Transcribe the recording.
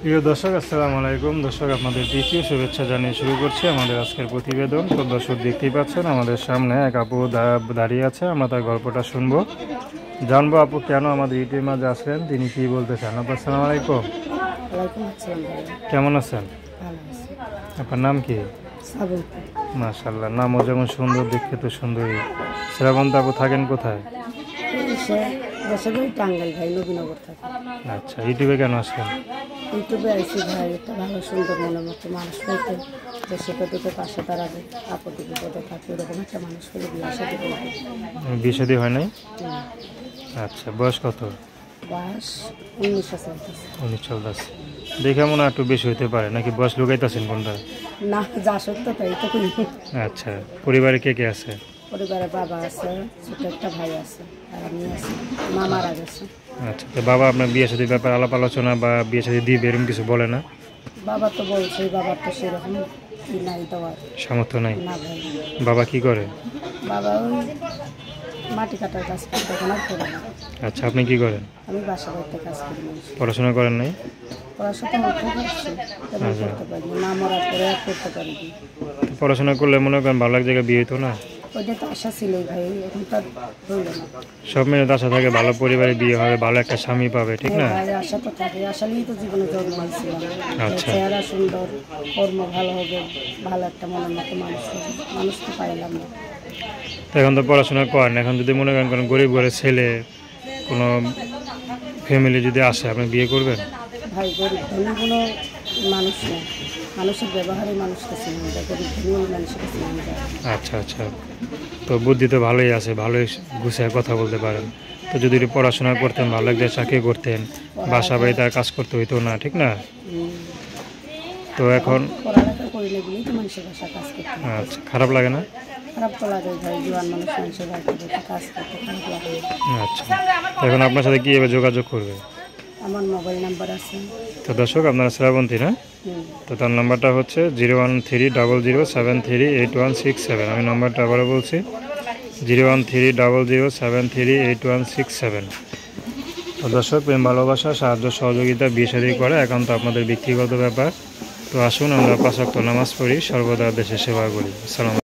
প্রিয় দর্শক, আসসালামু আলাইকুম। দর্শক, আপনাদের প্রীতি শুভেচ্ছা জানিয়ে শুরু করছি আমাদের আজকের প্রতিবেদন। তো দর্শক, দেখতেই পাচ্ছেন আমাদের সামনে এক আপু দাঁড়িয়ে আছে। আমরা তার গল্পটা শুনবো, জানবো আপু কেন আমাদের ইউটিউবের মাঝে আসলেন, তিনি কি বলতে চান। আপু আসসালামু আলাইকুম। কেমন আছেন? আপনার নাম কি? মাশাআল্লাহ, নামও যেমন সুন্দর, দেখতে তো সুন্দরী। শ্রাবন্ত আপু থাকেন কোথায়? টাঙ্গাইল ভাই, নবীনগর থাকে। আচ্ছা, ইউটিউবে কেন আসলেন? ইউটিউবে আইসি ভাই, একটা ভালো সুন্দর মনের মতো মানুষ হইতে, যে সেটাতে পাশে দাঁড়াবে, আপত্তি বিপদে থাকে, এরকম একটা মানুষ হলে বিয়ে শাদী করবে। বিয়ে শাদী হয় নাই? আচ্ছা, বয়স কত? বয়স 19 চলতেছে। 19 চলতেছে। দেখে মনে হয় একটু বেশি হইতে পারে, নাকি বয়স লুকাইতেছেন কোনটা? না, যা সত্য তাই তো করি। আচ্ছা, পরিবারে কে কে আছে? পরিবারে বাবা আছে, ছোট একটা ভাই আছে, আর আমি আছি। মা মারা গেছে। আচ্ছা, তো বাবা আপনার বিয়ে শাদীর ব্যাপারে আলাপ আলোচনা বা বিয়ে শাদী দিবে এরকম কিছু বলে না? বাবা তো বলছে, বাবার তো সেরকম কি নাই দেওয়ার সামর্থ্য নাই? না ভাই। বাবা কি করে? বাবা ওই মাটি কাটার কাজ করতে, এখন আর করে না। আচ্ছা, আপনি কি করেন? আমি বাসা বাড়িতে কাজ করি। পড়াশোনা করেন নাই? পড়াশোনা করতে পারছি, তেমন করতে পারিনি, না মরার পরে আর করতে পারিনি। পড়াশোনা করলে মনে করেন ভালো এক জায়গায় বিয়ে হতো না? ওইটা তো আশা ছিলই ভাই, এখন তো হইল না। সব মেয়ে তো আশা থাকে ভালো পরিবারে বিয়ে হবে, ভালো একটা স্বামী পাবে, ঠিক না? ভাই, আশা তো থাকে, আশা নিয়েই তো জীবনে জন্মাইছিলাম। আচ্ছা। চেহারা সুন্দর, কর্ম ভালো হবে, ভালো একটা মনের মতো মানুষ হবে, মানুষ তো পাইলাম না। এখন তো পড়াশোনা করেন, এখন যদি মনে করেন কোনো গরিব ঘরের ছেলে, কোনো ফ্যামিলি যদি আসে, আপনি বিয়ে করবেন? ভাই, গরিব ধনী কোনো মানুষ নেই, মানুষের ব্যবহারে মানুষকে চিনে যায়, গরিব ধনী মানুষকে চিনে যায়। আচ্ছা আচ্ছা, তো বুদ্ধি তো ভালোই আছে, ভালোই গুছিয়ে কথা বলতে পারেন। তো যদি একটু পড়াশোনা করতেন, ভালো একটা চাকরি করতেন, বাসা বাড়িতে আর কাজ করতে হইতো না, ঠিক না? তো এখন পড়ালেখা করিলে বলেই তো মানুষের বাসা কাজ করতে হয়। আচ্ছা, খারাপ লাগে না? খারাপ তো লাগে ভাই, জোয়ান মানুষ মানুষের বাড়িতে কাজ করতে খারাপ লাগে। আচ্ছা, এখন আপনার সাথে কীভাবে যোগাযোগ করবে? আমার মোবাইল নাম্বার আছে। তো দর্শক, আপনারা শ্রাবন্তী না? তো তার নাম্বারটা হচ্ছে 01300733867। আমি নাম্বারটা আবারও বলছি, 01300733867। তো দর্শক, প্রেম ভালোবাসা, সাহায্য সহযোগিতা, বিয়ে শাদী করে একান্ত আপনাদের ব্যক্তিগত ব্যাপার। তো আসুন আমরা 5 ওয়াক্ত নামাজ পড়ি, সর্বদা দেশের সেবা করি। আসসালামু আলাইকুম।